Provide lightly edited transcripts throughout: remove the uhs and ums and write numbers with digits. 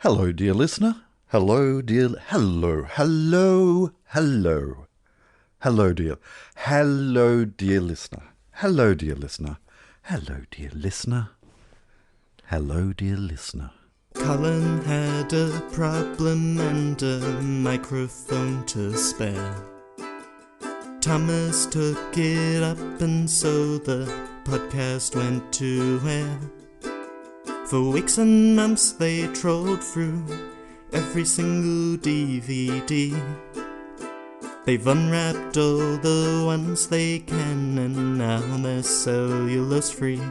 Hello, dear listener. Hello, dear... Hello, dear... Hello, dear listener. Hello, dear listener. Hello, dear listener. Hello, dear listener. Colin had a problem and a microphone to spare. Thomas took it up and so the podcast went to air. For weeks and months they trolled through every single DVD. They've unwrapped all the ones they can and now they're cellulose free.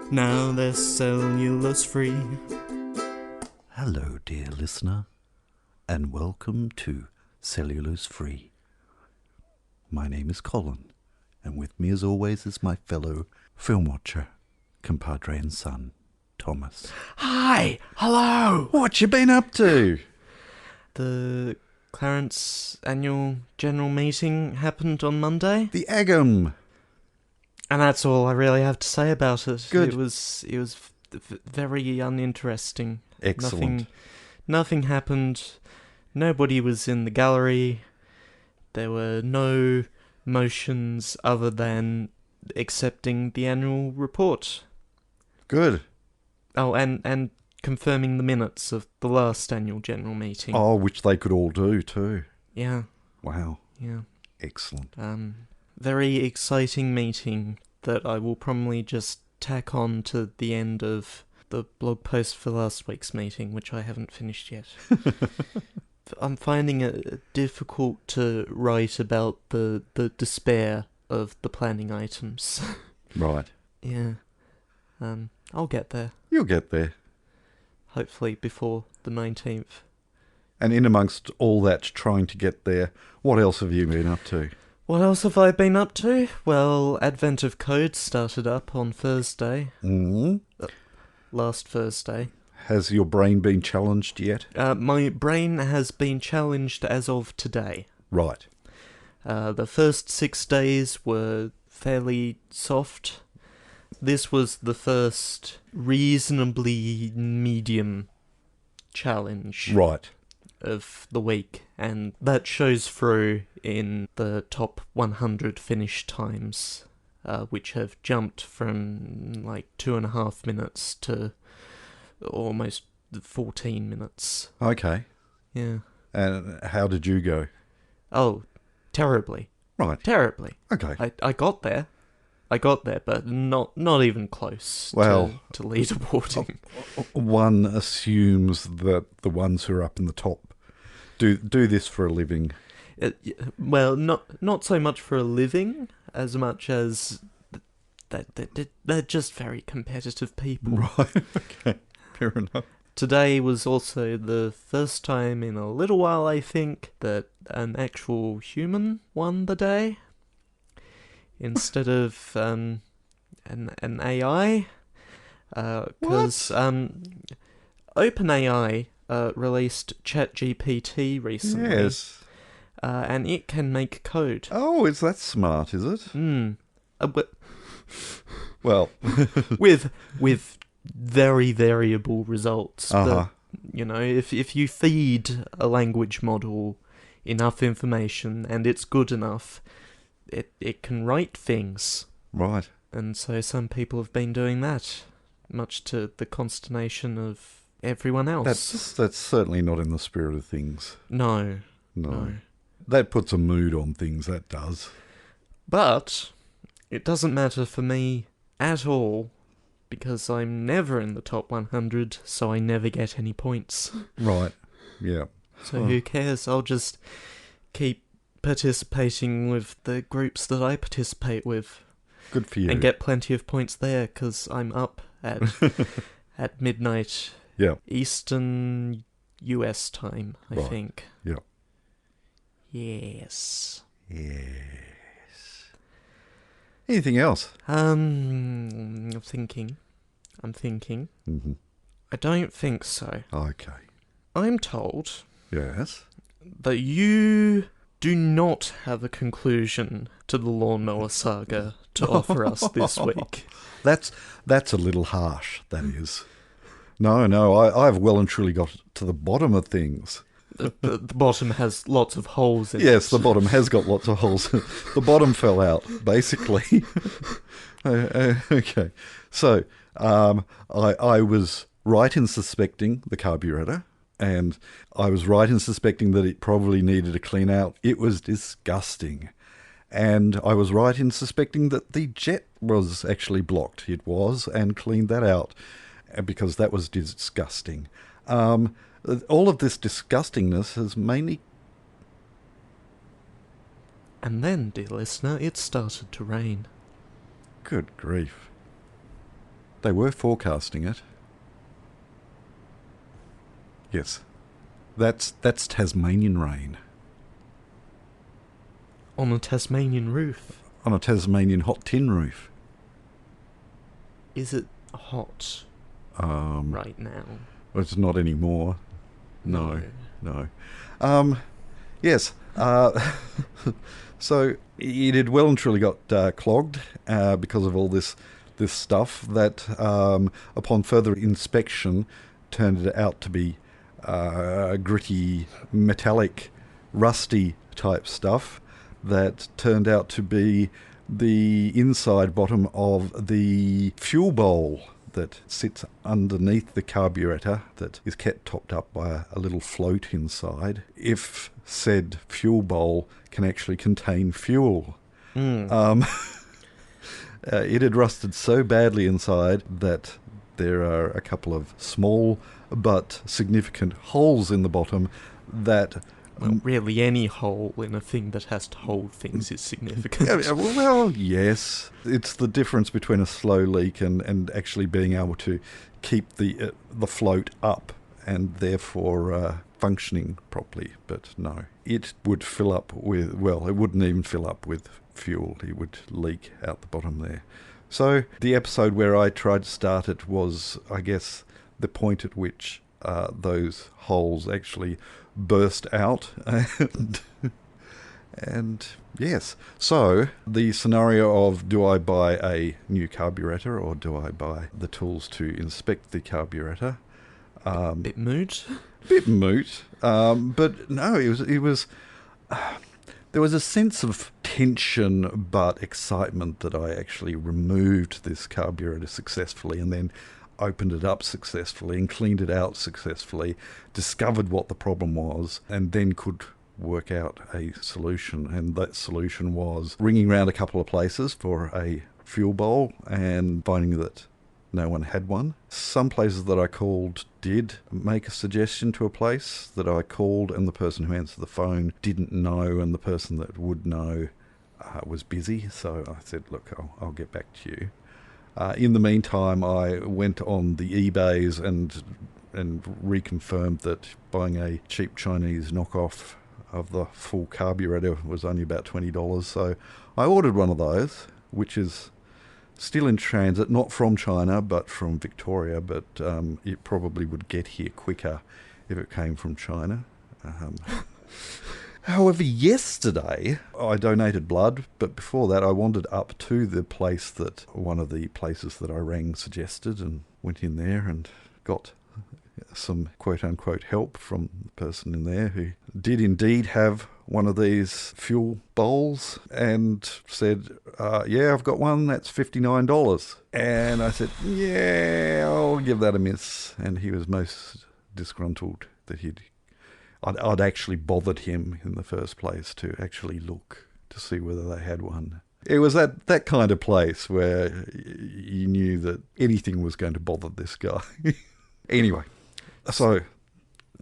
Now they're cellulose free. Hello, dear listener, and welcome to Cellulose Free. My name is Colin, and with me as always is my fellow film watcher, compadre and son, Thomas. Hi! Hello! What you been up to? The Clarence annual general meeting happened on Monday, The Agam. and that's all I really have to say about it. Good. It was very uninteresting. Excellent. Nothing happened. Nobody was in the gallery. There were no motions other than accepting the annual report. Good. Oh, and confirming the minutes of the last annual general meeting. Oh, which they could all do too. Yeah, Wow. yeah. Excellent. Very exciting meeting that I will probably just tack on to the end of the blog post for last week's meeting, which I haven't finished yet. I'm finding it difficult to write about the despair of the planning items. Right. Yeah. I'll get there. You'll get there. Hopefully before the 19th. And in amongst all that trying to get there, what else have you been up to? What else have I been up to? Well, Advent of Code started up on Thursday. Last Thursday. Has your brain been challenged yet? My brain has been challenged as of today. Right. The first 6 days were fairly soft. This was the first reasonably medium challenge Right. of the week, and that shows through in the top 100 finish times, which have jumped from like 2.5 minutes to almost 14 minutes. Okay. Yeah. And how did you go? Oh, terribly. Right. Terribly. Okay. I got there. But not even close Well, to leaderboarding. One assumes that the ones who are up in the top do this for a living. Well, not so much for a living as much as they're just very competitive people. Right. Okay. Fair enough. Today was also the first time in a little while, I think, that an actual human won the day instead of an AI. Because OpenAI released ChatGPT recently. Yes. And it can make code. Oh, is that smart, is it? But Well. with very variable results. Uh-huh. But, if you feed a language model enough information and it's good enough, it can write things. Right. And so some people have been doing that, much to the consternation of everyone else. That's certainly not in the spirit of things. No. That puts a mood on things, that does. But it doesn't matter for me at all, because I'm never in the top 100, so I never get any points. Right. Yeah. So who cares? I'll just keep participating with the groups that I participate with. Good for you. And get plenty of points there, because I'm up at at midnight Eastern US time, I think. Yeah. Yes. Anything else? I'm thinking. Mm-hmm. I don't think so. Okay. I'm told Yes. that you do not have a conclusion to the Lawnmower Saga to offer us this week. That's a little harsh, that is. No, I've well and truly got to the bottom of things. The bottom has lots of holes in it. Yes, the bottom has got lots of holes. The bottom fell out, basically. Okay. So, I was right in suspecting the carburettor, and I was right in suspecting that it probably needed a clean out. It was disgusting. And I was right in suspecting that the jet was actually blocked. It was, and cleaned that out, because that was disgusting. All of this disgustingness has mainly... And then, dear listener, it started to rain. Good grief. They were forecasting it. Yes. That's Tasmanian rain. On a Tasmanian roof. On a Tasmanian hot tin roof. Is it hot right now? Well, it's not anymore. No. Yes. So it had well and truly got clogged because of all this stuff that, upon further inspection, turned it out to be gritty, metallic, rusty type stuff that turned out to be the inside bottom of the fuel bowl that sits underneath the carburettor, that is kept topped up by a little float inside, if said fuel bowl can actually contain fuel. It had rusted so badly inside that there are a couple of small but significant holes in the bottom that... Well, really any hole in a thing that has to hold things is significant. Well, yes. It's the difference between a slow leak and actually being able to keep the float up and therefore functioning properly. But no, it would fill up with... Well, it wouldn't even fill up with fuel. It would leak out the bottom there. So the episode where I tried to start it was, I guess, the point at which those holes actually burst out. And yes, so the scenario of, do I buy a new carburettor or do I buy the tools to inspect the carburettor? Bit moot. Bit moot. But no, it was there was a sense of tension but excitement that I actually removed this carburettor successfully and then opened it up successfully and cleaned it out successfully, discovered what the problem was, and then could work out a solution. And that solution was ringing around a couple of places for a fuel bowl and finding that no one had one. Some places that I called did make a suggestion to a place that I called, and the person who answered the phone didn't know, and the person that would know was busy. So I said, look, I'll get back to you. In the meantime, I went on the eBays and reconfirmed that buying a cheap Chinese knockoff of the full carburettor was only about $20. So I ordered one of those, which is still in transit, not from China, but from Victoria. But it probably would get here quicker if it came from China. However, yesterday I donated blood, but before that I wandered up to the place that one of the places that I rang suggested and went in there and got some quote-unquote help from the person in there who did indeed have one of these fuel bowls and said, yeah, I've got one, that's $59. And I said, yeah, I'll give that a miss. And he was most disgruntled that I'd actually bothered him in the first place to actually look to see whether they had one. It was that kind of place where you knew that anything was going to bother this guy. Anyway, so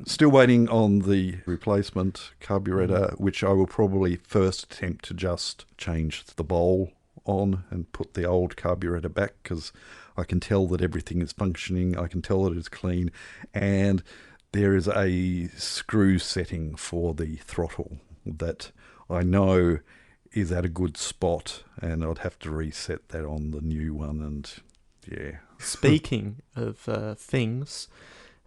still waiting on the replacement carburettor, which I will probably first attempt to just change the bowl on and put the old carburettor back, because I can tell that everything is functioning, I can tell that it's clean, and there is a screw setting for the throttle that I know is at a good spot, and I'd have to reset that on the new one, and yeah. Speaking of things...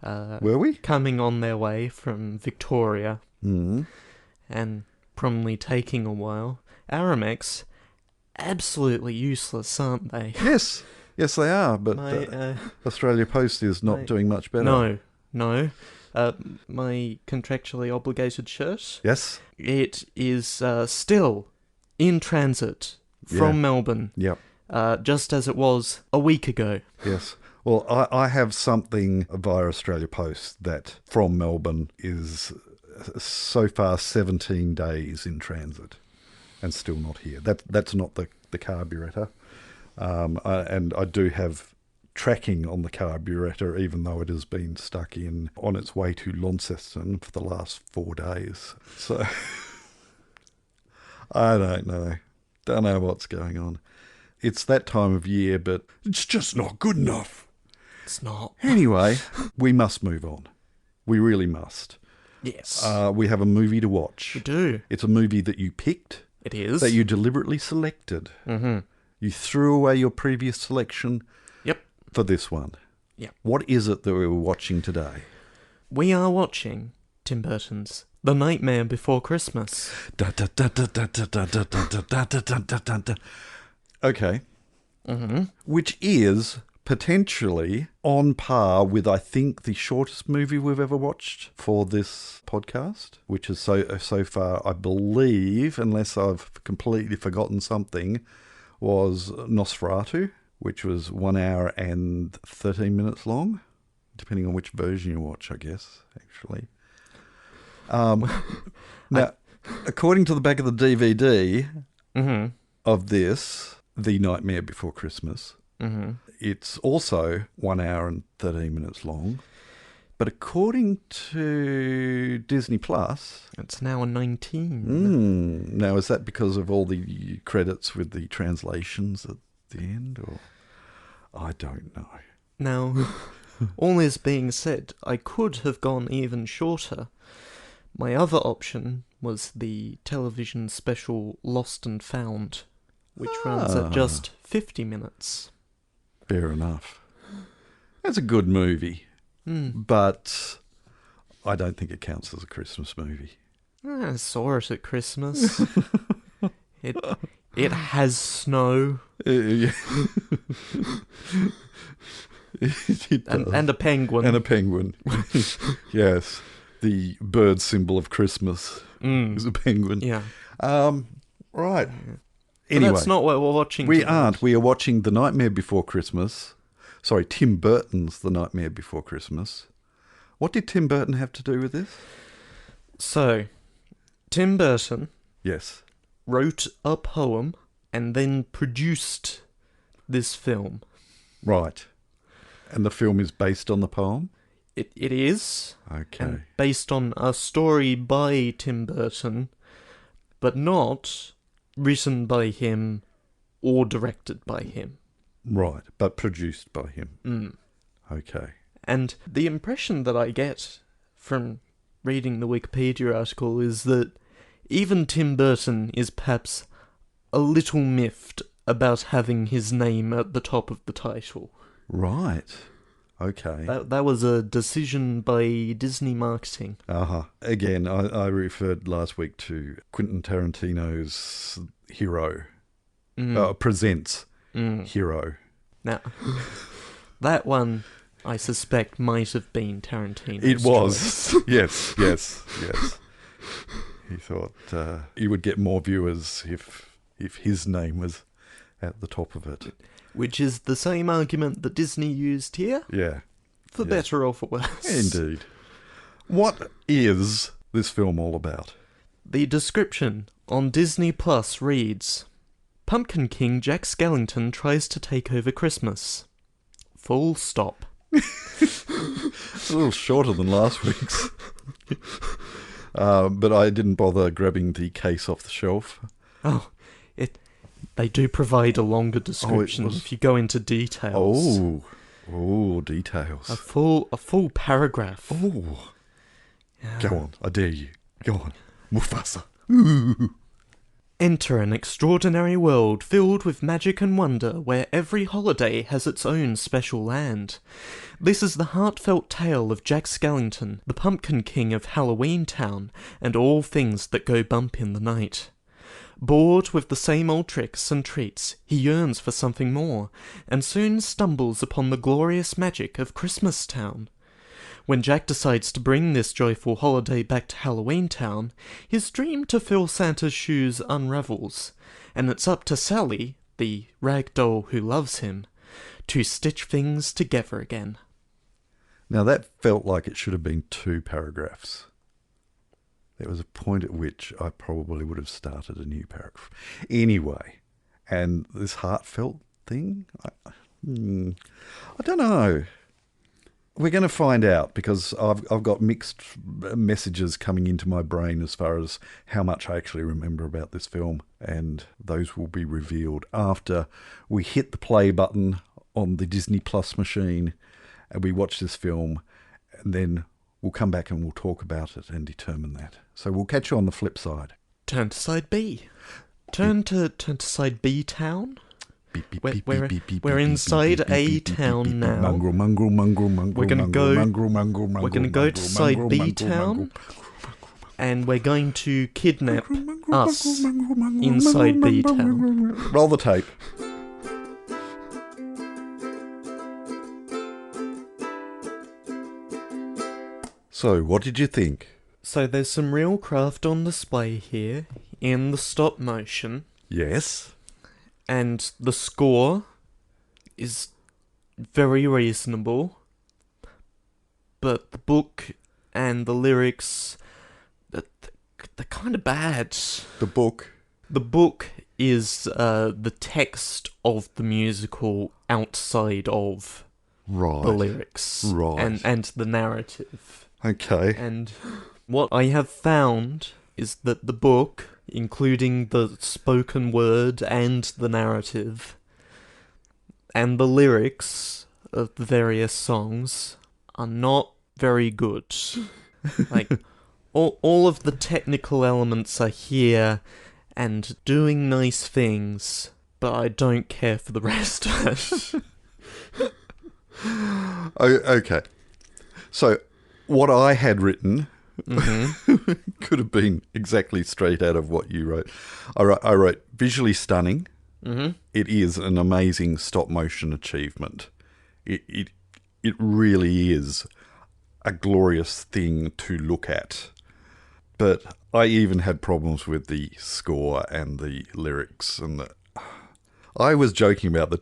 Were we? Coming on their way from Victoria and probably taking a while, Aramex, absolutely useless, aren't they? Yes. Yes, they are, but My, Australia Post is not my- doing much better. No. My contractually obligated shirt. Yes? It is still in transit from Yeah. Melbourne, Yep. just as it was a week ago. Yes. Well, I have something via Australia Post that from Melbourne is so far 17 days in transit and still not here. That's not the carburettor. And I do have tracking on the carburettor, even though it has been stuck in on its way to Launceston for the last 4 days. So I don't know. Don't know what's going on. It's that time of year, but it's just not good enough. It's not. Anyway, we must move on. We really must. Yes. We have a movie to watch. We do. It's a movie that you picked, It is. that you deliberately selected. Mm-hmm. You threw away your previous selection Yep. for this one. Yep. What is it that we're watching today? We are watching Tim Burton's The Nightmare Before Christmas. Okay. Mm-hmm. Which is potentially on par with, I think, the shortest movie we've ever watched for this podcast, which is so far, I believe, unless I've completely forgotten something, was Nosferatu, which was 1 hour and 13 minutes long, depending on which version you watch, I guess, actually. Now, according to the back of the DVD Mm-hmm. of this, The Nightmare Before Christmas, Mm-hmm. it's also 1 hour and 13 minutes long. But according to Disney Plus, It's now a 19. now is that because of all the credits with the translations at the end, or I don't know. Now, all this being said, I could have gone even shorter. My other option was the television special Lost and Found, which runs at just 50 minutes. Fair enough. That's a good movie, but I don't think it counts as a Christmas movie. I saw it at Christmas. It has snow Yeah. It does. and a penguin. And a penguin. Yes. The bird symbol of Christmas is a penguin. Yeah. Right. But Anyway, that's not what we're watching we tonight. aren't. We are watching The Nightmare Before Christmas. Sorry, Tim Burton's The Nightmare Before Christmas. What did Tim Burton have to do with this? So, Tim Burton Yes. wrote a poem and then produced this film. Right. And the film is based on the poem? It is. Okay. And based on a story by Tim Burton, but not written by him or directed by him. Right, but produced by him. Mm. Okay. And the impression that I get from reading the Wikipedia article is that even Tim Burton is perhaps a little miffed about having his name at the top of the title. Right. Okay. That was a decision by Disney marketing. Again, I referred last week to Quentin Tarantino's Hero. Presents Hero. Now, that one, I suspect, might have been Tarantino's It choice. was. Yes. He thought he would get more viewers if his name was at the top of it. Which is the same argument that Disney used here, Yeah. for better or for worse. Indeed. What is this film all about? The description on Disney Plus reads, Pumpkin King Jack Skellington tries to take over Christmas. Full stop. It's a little shorter than last week's. But I didn't bother grabbing the case off the shelf. Oh, they do provide a longer description if you go into details. Oh, details. A full paragraph. Oh. Yeah. Go on, I dare you. Go on. Mufasa. Enter an extraordinary world filled with magic and wonder where every holiday has its own special land. This is the heartfelt tale of Jack Skellington, the Pumpkin King of Halloween Town, and all things that go bump in the night. Bored with the same old tricks and treats, he yearns for something more, and soon stumbles upon the glorious magic of Christmas Town. When Jack decides to bring this joyful holiday back to Halloween Town, his dream to fill Santa's shoes unravels, and it's up to Sally, the rag doll who loves him, to stitch things together again. Now that felt like it should have been 2 paragraphs. There was a point at which I probably would have started a new paragraph. Anyway, and this heartfelt thing, I don't know. We're going to find out, because I've got mixed messages coming into my brain as far as how much I actually remember about this film, and those will be revealed after we hit the play button on the Disney Plus machine and we watch this film, and then we'll come back and we'll talk about it and determine that. So we'll catch you on the flip side. Turn to side B. Turn to side B Town. We're inside A Town now. We're gonna go to side B Town, and we're going to kidnap us inside B Town. Roll the tape. So, what did you think? So there's some real craft on display here in the stop motion. Yes. And the score is very reasonable. But the book and the lyrics, they're kind of bad. The book? The book is the text of the musical outside of the lyrics. Right. And the narrative. Okay. And what I have found is that the book, including the spoken word and the narrative, and the lyrics of the various songs, are not very good. Like, all of the technical elements are here and doing nice things, but I don't care for the rest of it. Okay. So, what I had written could have been exactly straight out of what you wrote. I wrote visually stunning. Mm-hmm. It is an amazing stop motion achievement. It really is a glorious thing to look at. But I even had problems with the score and the lyrics, and I was joking about the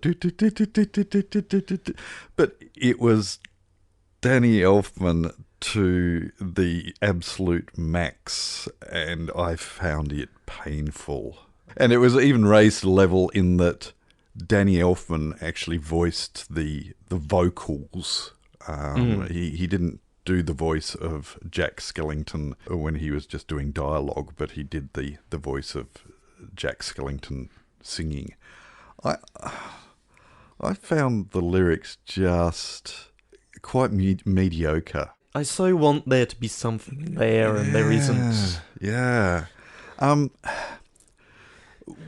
but it was Danny Elfman to the absolute max, and I found it painful. And it was even raised to the level in that Danny Elfman actually voiced the vocals. He didn't do the voice of Jack Skellington when he was just doing dialogue, but he did the voice of Jack Skellington singing. I found the lyrics just quite mediocre. I so want there to be something there, and there isn't. Yeah.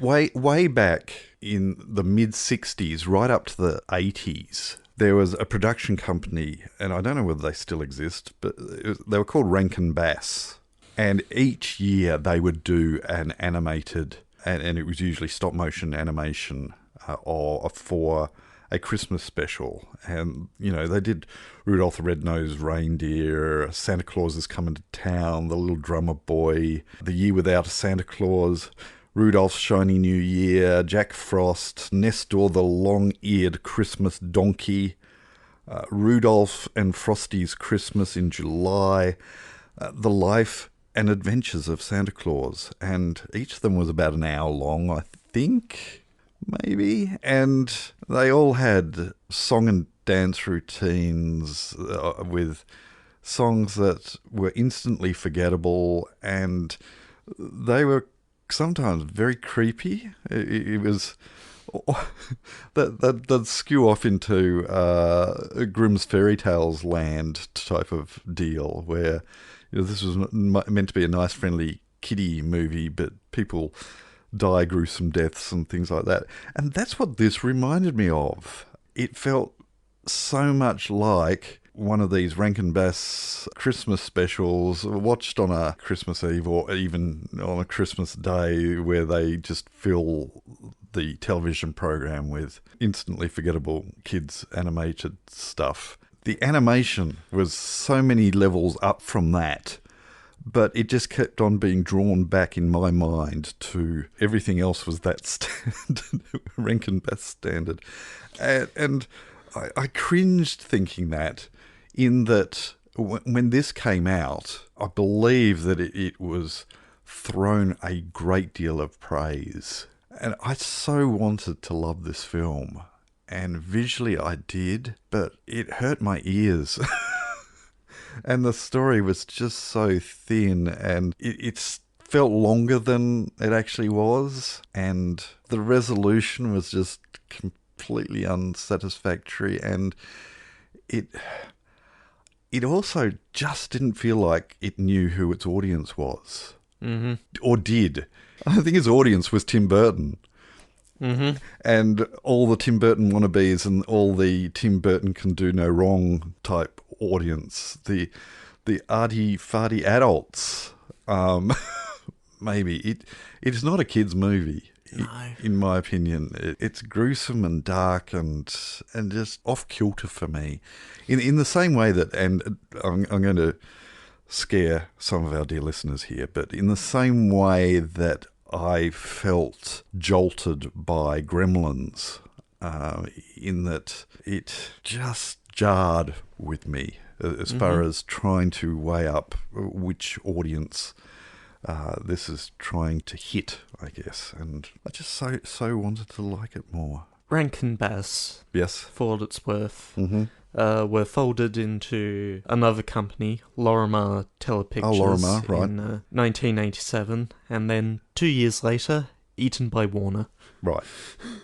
Way back in the mid-'60s, right up to the '80s, there was a production company, and I don't know whether they still exist, but they were called Rankin Bass. And each year they would do an animated, and it was usually stop-motion animation for a Christmas special. And, you know, they did Rudolph the Red-Nosed Reindeer, Santa Claus is Coming to Town, The Little Drummer Boy, The Year Without a Santa Claus, Rudolph's Shiny New Year, Jack Frost, Nestor the Long-Eared Christmas Donkey, Rudolph and Frosty's Christmas in July, The Life and Adventures of Santa Claus. And each of them was about an hour long, I think, maybe. And they all had song and dance routines with songs that were instantly forgettable, and they were sometimes very creepy. It was that skew off into Grimm's fairy tales land type of deal, where, you know, this was meant to be a nice, friendly kiddie movie, but people die gruesome deaths and things like that. And that's what this reminded me of. It felt so much like one of these Rankin Bass Christmas specials watched on a Christmas Eve or even on a Christmas Day where they just fill the television program with instantly forgettable kids animated stuff. The animation was so many levels up from that, but it just kept on being drawn back in my mind to everything else was that standard, Rankin Bass standard. And I cringed thinking that, in that when this came out, I believe that it was thrown a great deal of praise. And I so wanted to love this film. And visually I did, but it hurt my ears. And the story was just so thin, and it felt longer than it actually was. And the resolution was just completely unsatisfactory. And it also just didn't feel like it knew who its audience was. Mm-hmm. Or did. I think its audience was Tim Burton. Mm-hmm. And all the Tim Burton wannabes and all the Tim Burton can do no wrong type audience, the arty-farty adults, maybe. It is not a kid's movie, no. In my opinion. It's gruesome and dark and just off-kilter for me. In the same way that, and I'm going to scare some of our dear listeners here, but in the same way that I felt jolted by Gremlins, in that it just jarred with me as far as trying to weigh up which audience this is trying to hit, I guess. And I just so wanted to like it more. Rankin Bass, yes, for what it's worth, were folded into another company, Lorimar Telepictures, right. in 1987, and then 2 years later, eaten by Warner. Right,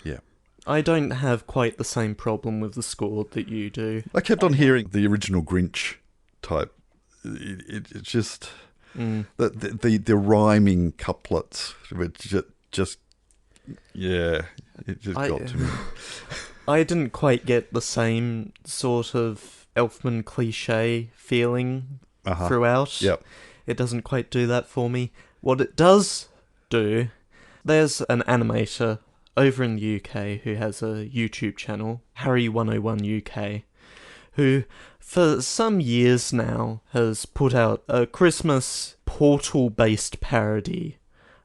yeah. I don't have quite the same problem with the score that you do. I kept on hearing the original Grinch type. It just... The rhyming couplets, which just yeah, it just got to me. I didn't quite get the same sort of Elfman cliche feeling throughout. Yep. It doesn't quite do that for me. What it does do, there's an animator over in the UK who has a YouTube channel, Harry101 UK, who for some years now has put out a Christmas Portal-based parody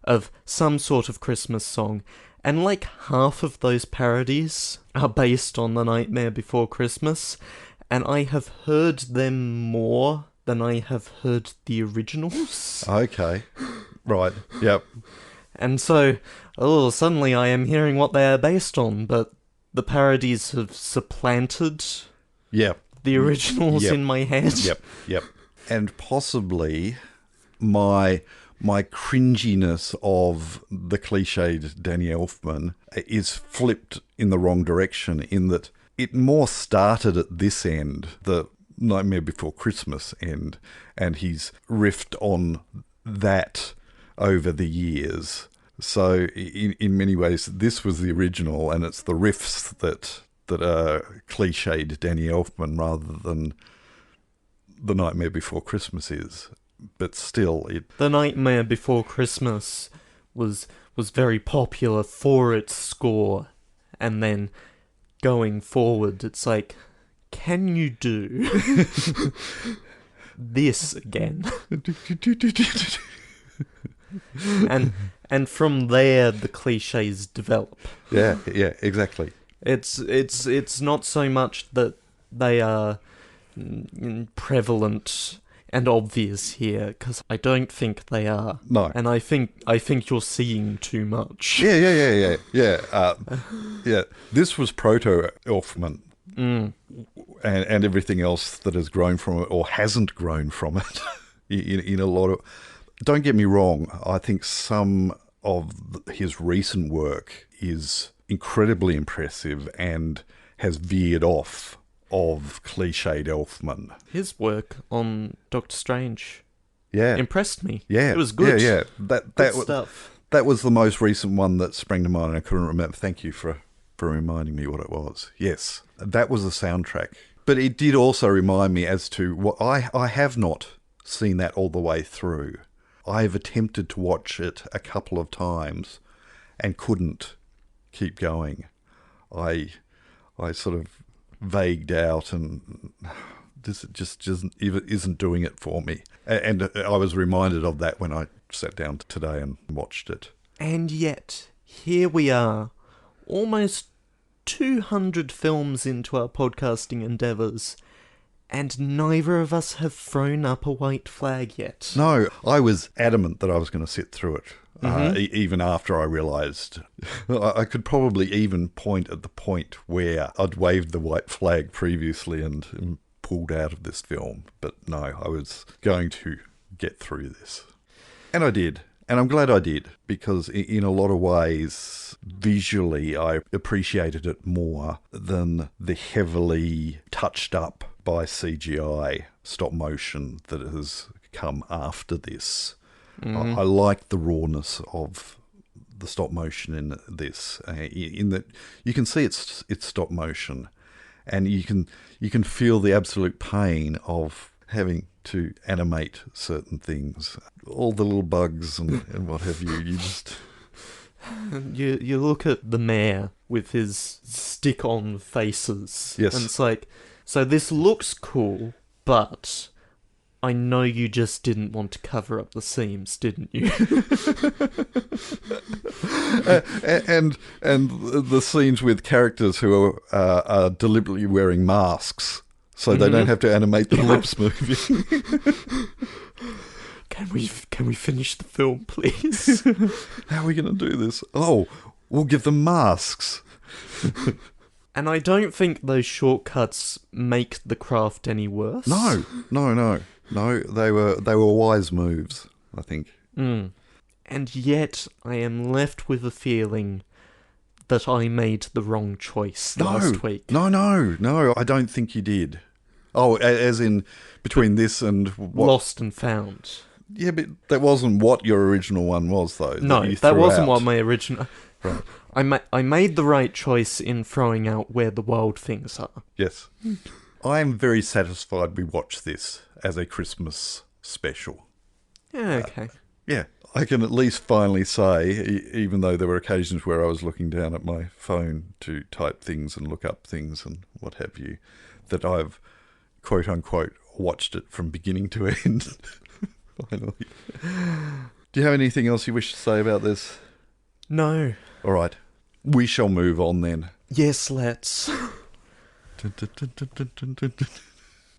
of some sort of Christmas song, and like half of those parodies are based on The Nightmare Before Christmas, and I have heard them more than I have heard the originals. Okay, right, yep. And so, suddenly I am hearing what they are based on, but the parodies have supplanted the originals in my head. Yep. And possibly my cringiness of the cliched Danny Elfman is flipped in the wrong direction, in that it more started at this end, the Nightmare Before Christmas end, and he's riffed on that over the years. So in many ways, this was the original, and it's the riffs that are cliched Danny Elfman rather than The Nightmare Before Christmas is. But still, The Nightmare Before Christmas was very popular for its score, and then going forward, it's like, can you do this again? And from there, the cliches develop. Yeah, exactly. It's not so much that they are prevalent and obvious here, because I don't think they are. No. And I think you're seeing too much. Yeah. This was proto-Elfman. And everything else that has grown from it, or hasn't grown from it, in a lot of... Don't get me wrong, I think some of his recent work is incredibly impressive and has veered off of cliched Elfman. His work on Doctor Strange impressed me. Yeah. It was good. Yeah. Good stuff. That was the most recent one that sprang to mind, and I couldn't remember. Thank you for reminding me what it was. Yes, that was the soundtrack. But it did also remind me as to what I have not seen that all the way through. I have attempted to watch it a couple of times and couldn't keep going. I sort of vagued out, and this just isn't doing it for me. And I was reminded of that when I sat down today and watched it. And yet, here we are, almost 200 films into our podcasting endeavours, and neither of us have thrown up a white flag yet. No, I was adamant that I was going to sit through it, even after I realised. I could probably even point at the point where I'd waved the white flag previously and pulled out of this film. But no, I was going to get through this. And I did. And I'm glad I did, because in a lot of ways, visually, I appreciated it more than the heavily touched up by CGI stop motion that has come after this. I like the rawness of the stop motion in this, in that you can see it's stop motion, and you can feel the absolute pain of having to animate certain things, all the little bugs and what have you. You just you look at the mayor with his stick-on faces, Yes. and it's like, so this looks cool, but I know you just didn't want to cover up the seams, didn't you? and the scenes with characters who are deliberately wearing masks so they don't have to animate the lips moving. Can we finish the film, please? How are we going to do this? Oh, we'll give them masks. And I don't think those shortcuts make the craft any worse. No. They were wise moves, I think. And yet, I am left with a feeling that I made the wrong choice last week. No, I don't think you did. Oh, as in between this and what? Lost and Found. Yeah, but that wasn't what your original one was, though. No, that wasn't what my original... Right. I made the right choice in throwing out Where the Wild Things Are. Yes. I am very satisfied we watched this as a Christmas special. Yeah, okay. Yeah, I can at least finally say, even though there were occasions where I was looking down at my phone to type things and look up things and what have you, that I've, quote-unquote, watched it from beginning to end. Finally. Do you have anything else you wish to say about this? No. All right. We shall move on then. Yes, let's.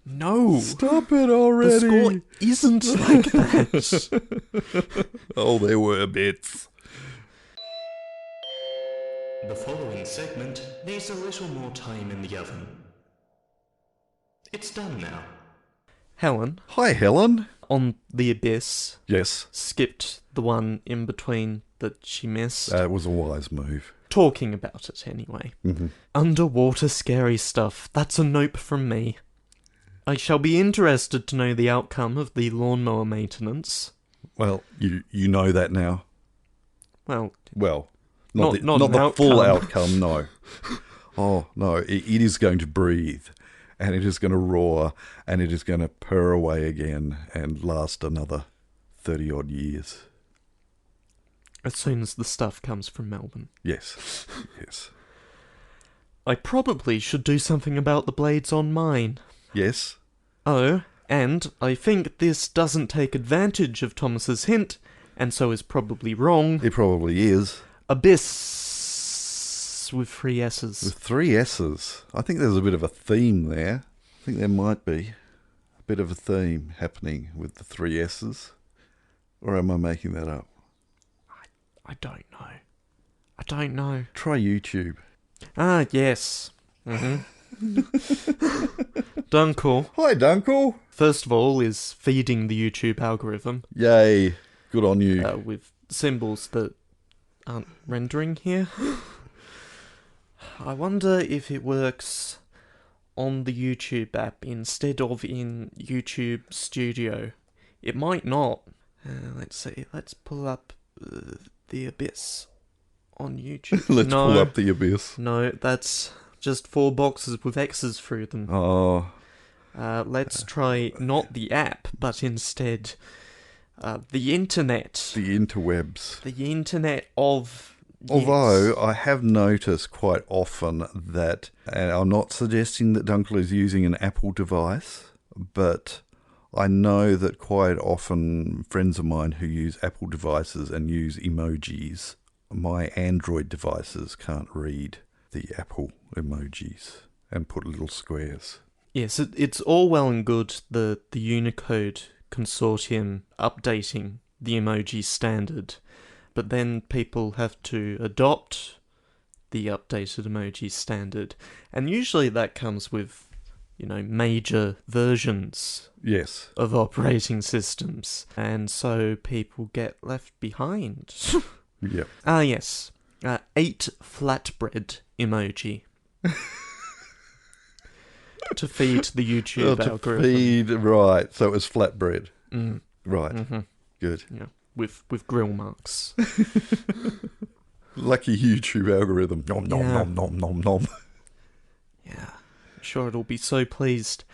No. Stop it already. The score isn't like that. Oh, there were bits. The following segment needs a little more time in the oven. It's done now. Helen. Hi, Helen. On The Abyss. Yes. Skipped the one in between that she missed. That was a wise move. Talking about it anyway. Mm-hmm. Underwater scary stuff. That's a nope from me. I shall be interested to know the outcome of the lawnmower maintenance. Well, you know that now. Well, not the full outcome, no. Oh, no, it is going to breathe, and it is going to roar, and it is going to purr away again and last another 30-odd years. As soon as the stuff comes from Melbourne. Yes. I probably should do something about the blades on mine. Yes. Oh, and I think this doesn't take advantage of Thomas's hint, and so is probably wrong. It probably is. Abyss with 3 S's. With 3 S's. I think there's a bit of a theme there. I think there might be a bit of a theme happening with the 3 S's. Or am I making that up? I don't know. Try YouTube. Ah, yes. Dunkel. Hi, Dunkel. First of all, is feeding the YouTube algorithm. Yay. Good on you. With symbols that aren't rendering here. I wonder if it works on the YouTube app instead of in YouTube Studio. It might not. Let's see. Let's pull up The Abyss on YouTube. Let's pull up The Abyss. No, that's just 4 boxes with X's through them. Oh, Let's try not the app, but instead the internet. the interwebs. The internet of... Although I have noticed quite often that, and I'm not suggesting that Dunkel is using an Apple device, but I know that quite often friends of mine who use Apple devices and use emojis, my Android devices can't read the Apple emojis and put little squares. Yes, it's all well and good the Unicode consortium updating the emoji standard, but then people have to adopt the updated emoji standard, and usually that comes with, major versions Yes. of operating systems, and so people get left behind. Yep. Yes. 8 flatbread emoji. To feed the YouTube algorithm. Right. So it was flatbread. Mm. Right. Mm-hmm. Good. Yeah, with grill marks. Lucky YouTube algorithm. Nom, nom, Yeah. nom, nom, nom, nom. Yeah, I'm sure it'll be so pleased.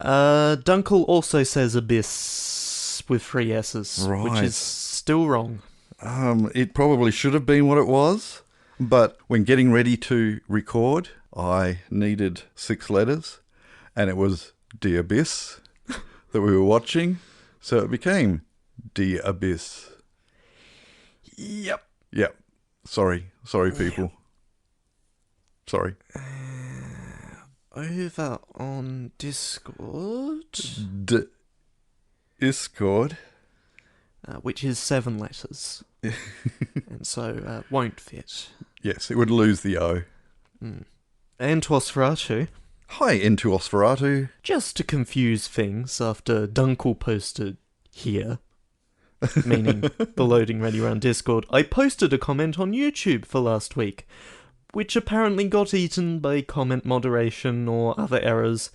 Dunkel also says abyss with 3 S's, which Right. is still wrong. It probably should have been what it was, but when getting ready to record, I needed 6 letters, and it was The Abyss that we were watching, so it became The Abyss. Yep. Yep. Sorry, people. Sorry. Over on Discord, Discord. which is 7 letters, and so won't fit. Yes, it would lose the O. And Tosferatu. Hi, Into Osferatu. Just to confuse things, after Dunkel posted here, meaning the Loading Ready Round Discord, I posted a comment on YouTube for last week, which apparently got eaten by comment moderation or other errors,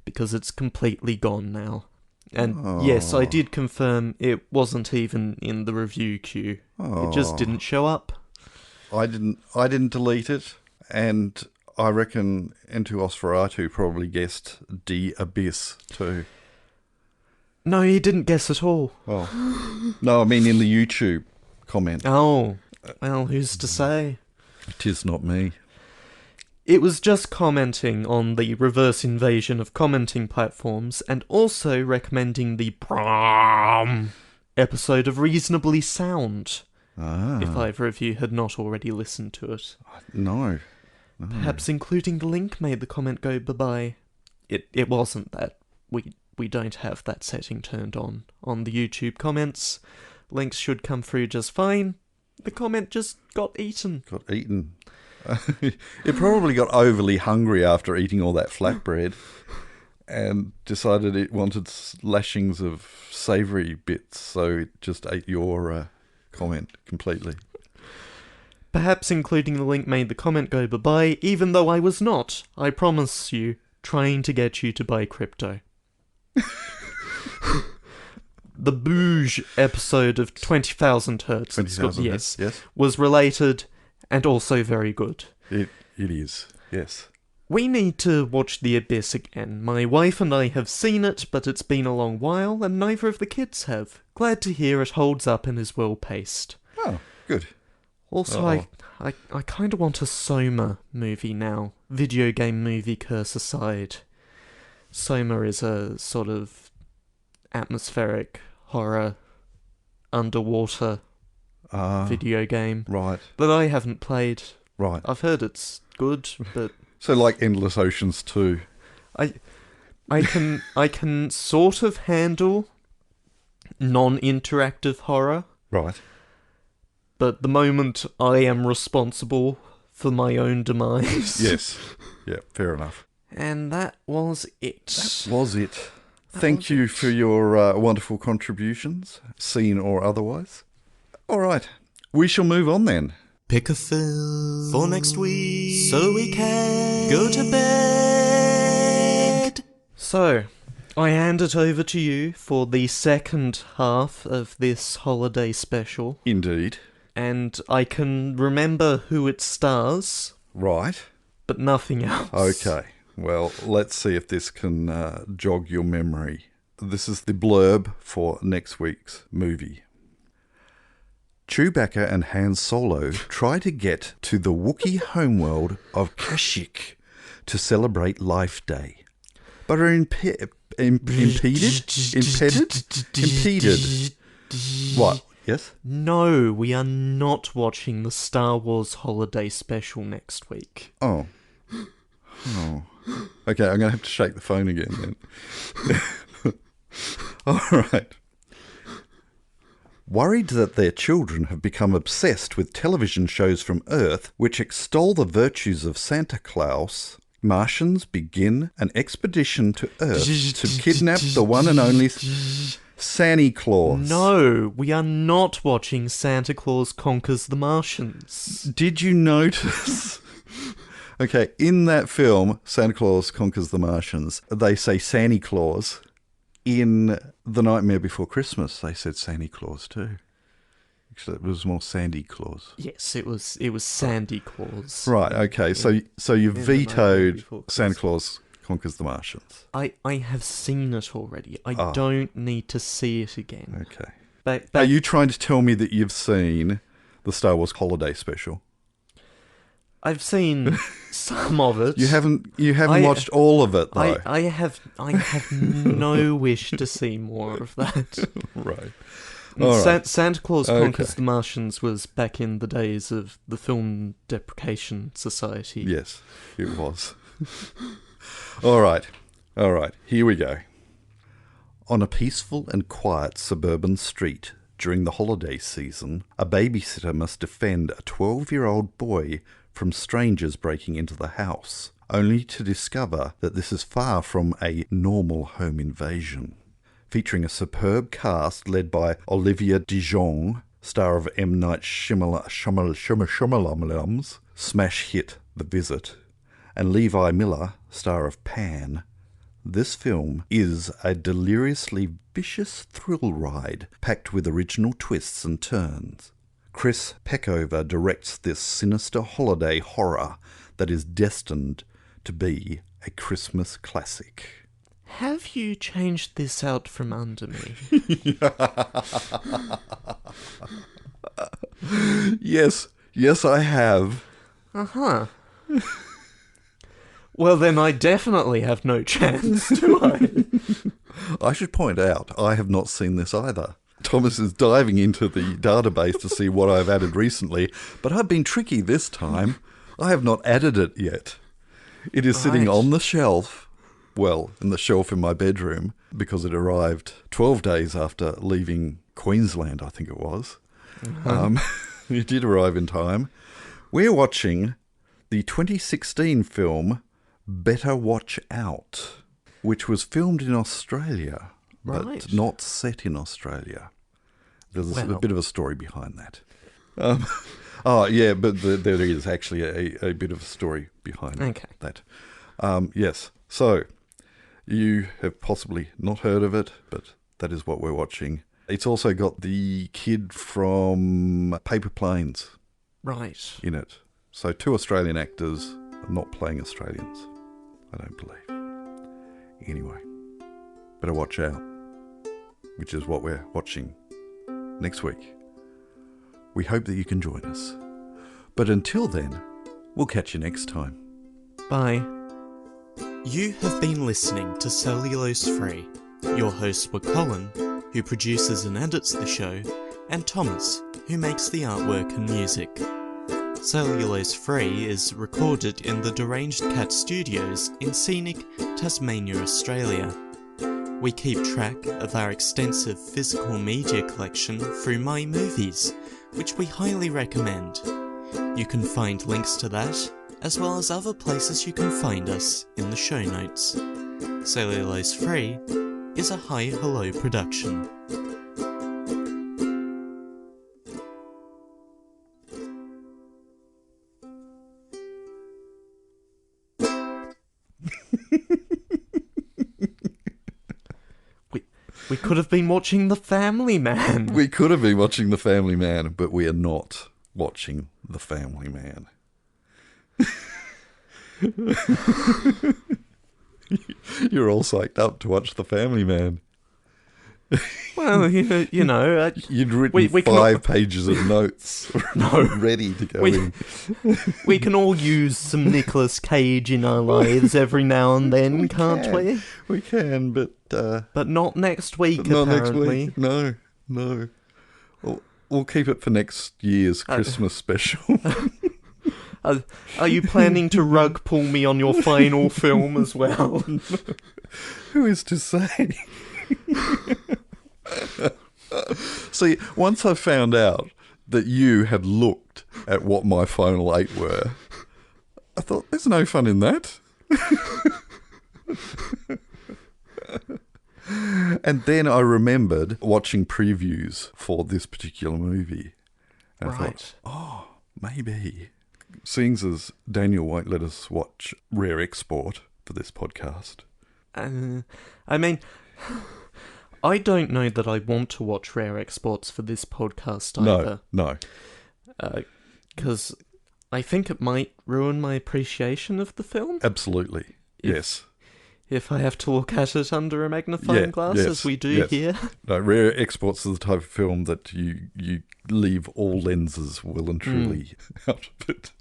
because it's completely gone now. And yes, I did confirm it wasn't even in the review queue. It just didn't show up. I didn't delete it, and I reckon Into Osferatu probably guessed The Abyss too. No, he didn't guess at all. Oh. No, I mean in the YouTube comment. Oh, well, who's to say? 'Tis not me. It was just commenting on the reverse invasion of commenting platforms, and also recommending the Prom episode of Reasonably Sound, if either of you had not already listened to it. No. Perhaps including the link made the comment go bye-bye. It wasn't that. We don't have that setting turned on the YouTube comments. Links should come through just fine. The comment just got eaten. Got eaten. It probably got overly hungry after eating all that flatbread and decided it wanted lashings of savoury bits, so it just ate your comment completely. Perhaps including the link made the comment go bye-bye, even though I was not, I promise you, trying to get you to buy crypto. The Bouge episode of 20,000 Hertz 20,000 yes, yes. was related and also very good. It is, yes. We need to watch The Abyss again. My wife and I have seen it, but it's been a long while, and neither of the kids have. Glad to hear it holds up and is well paced. Oh, good. Also, I kind of want a Soma movie now. Video game movie curse aside. Soma is a sort of atmospheric horror underwater video game Right. that I haven't played. Right. I've heard it's good, but So like Endless Oceans 2. I can sort of handle non-interactive horror, Right. but the moment I am responsible for my own demise. Yes. Yeah, fair enough. And that was it. Was it. Thank you for your wonderful contributions, scene or otherwise. All right. We shall move on then. Pick a film for next week so we can go to bed. So, I hand it over to you for the second half of this holiday special. Indeed. And I can remember who it stars. Right. but nothing else. Okay, well, let's see if this can jog your memory. This is the blurb for next week's movie. Chewbacca and Han Solo try to get to the Wookiee homeworld of Kashyyyk to celebrate Life Day, but are impeded? What? Yes? No, we are not watching the Star Wars Holiday Special next week. Oh. Okay, I'm going to have to shake the phone again then. All right. Worried that their children have become obsessed with television shows from Earth which extol the virtues of Santa Claus, Martians begin an expedition to Earth to kidnap the one and only Santa Claus. No, we are not watching Santa Claus Conquers the Martians. Did you notice? Okay, in that film, Santa Claus Conquers the Martians, they say Santa Claus. In The Nightmare Before Christmas, they said Santa Claus too. Actually, it was more Sandy Claus. Yes, it was Sandy Claus. Right, okay, so you vetoed Santa Claus Conquers the Martians. I have seen it already. I don't need to see it again. Okay. But Are you trying to tell me that you've seen the Star Wars Holiday Special? I've seen some of it. You haven't watched all of it, though. I have no wish to see more of that. Right. All right. Santa Claus Conquers the Martians was back in the days of the Film Deprecation Society. Yes, it was. All right. Here we go. On a peaceful and quiet suburban street during the holiday season, a babysitter must defend a 12-year-old boy from strangers breaking into the house, only to discover that this is far from a normal home invasion. Featuring a superb cast led by Olivia DeJonge, star of M. Night Shyamalan's smash hit The Visit, and Levi Miller, star of Pan, this film is a deliriously vicious thrill ride packed with original twists and turns. Chris Peckover directs this sinister holiday horror that is destined to be a Christmas classic. Have you changed this out from under me? Yes, I have. Uh-huh. Well, then I definitely have no chance, do I? I should point out, I have not seen this either. Thomas is diving into the database to see what I've added recently, but I've been tricky this time. I have not added it yet. It is sitting on the shelf, well, in the shelf in my bedroom, because it arrived 12 days after leaving Queensland, I think it was. It did arrive in time. We're watching the 2016 film Better Watch Out, which was filmed in Australia, but not set in Australia. There's a bit of a story behind that. But there is actually a bit of a story behind that. Yes, so you have possibly not heard of it, but that is what we're watching. It's also got the kid from Paper Planes in it. So 2 Australian actors are not playing Australians, I don't believe. Anyway, Better Watch Out, which is what we're watching next week. We hope that you can join us. But until then, we'll catch you next time. Bye. You have been listening to Cellulose Free. Your hosts were Colin, who produces and edits the show, and Thomas, who makes the artwork and music. Cellulose Free is recorded in the Deranged Cat Studios in scenic Tasmania, Australia. We keep track of our extensive physical media collection through My Movies, which we highly recommend. You can find links to that, as well as other places you can find us, in the show notes. Cellulose Free is a Hi Hello production. We could have been watching The Family Man. We could have been watching The Family Man, but we are not watching The Family Man. You're all psyched up to watch The Family Man. Well, you know, You'd written we can 5 pages of notes No. ready to go We- in. we can all use some Nicolas Cage in our lives every now and then, can't can. we? We can, but But not next week, not next apparently. week. No. We'll keep it for next year's Christmas special. Are you planning to rug pull me on your final film as well? Who is to say? See, once I found out that you had looked at what my final 8 were, I thought, there's no fun in that. And then I remembered watching previews for this particular movie. And I thought, maybe. Seeing as Daniel won't let us watch Rare Export for this podcast. I mean, I don't know that I want to watch Rare Exports for this podcast either. No. Because I think it might ruin my appreciation of the film. Absolutely. Yes. If I have to look at it under a magnifying glass, as we do here. No, Rare Exports is the type of film that you leave all lenses well and truly out of it.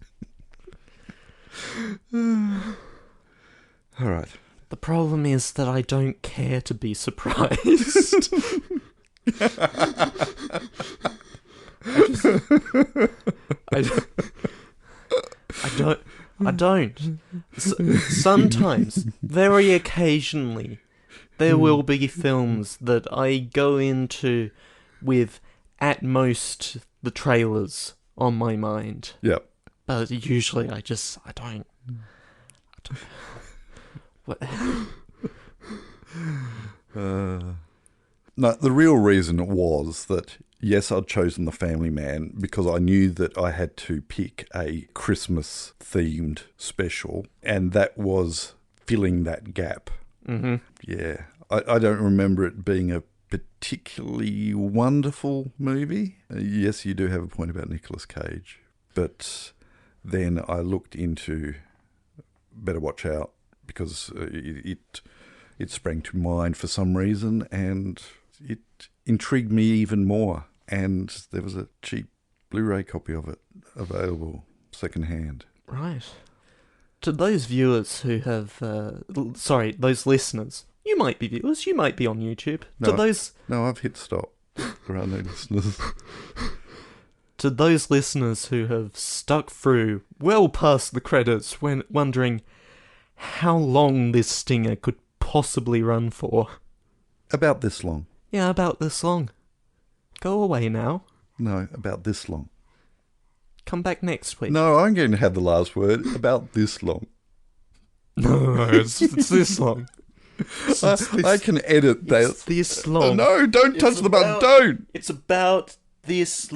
All right. The problem is that I don't care to be surprised. I don't. Sometimes, very occasionally, there will be films that I go into with, at most, the trailers on my mind. Yep. But usually I don't. What? No, the real reason was that, yes, I'd chosen The Family Man because I knew that I had to pick a Christmas-themed special, and that was filling that gap. Mm-hmm. Yeah. I don't remember it being a particularly wonderful movie. Yes, you do have a point about Nicolas Cage, but then I looked into Better Watch Out because it sprang to mind for some reason, and it intrigued me even more. And there was a cheap Blu-ray copy of it available secondhand. Right. To those viewers who have... those listeners. You might be viewers, you might be on YouTube. No, I've hit stop. There are no listeners. To those listeners who have stuck through well past the credits when wondering how long this stinger could possibly run for. About this long. Yeah, about this long. Go away now. No, about this long. Come back next week. No, I'm going to have the last word. About this long. No, it's this long. I can edit that. It's this long. No, don't touch the button. Don't. It's about this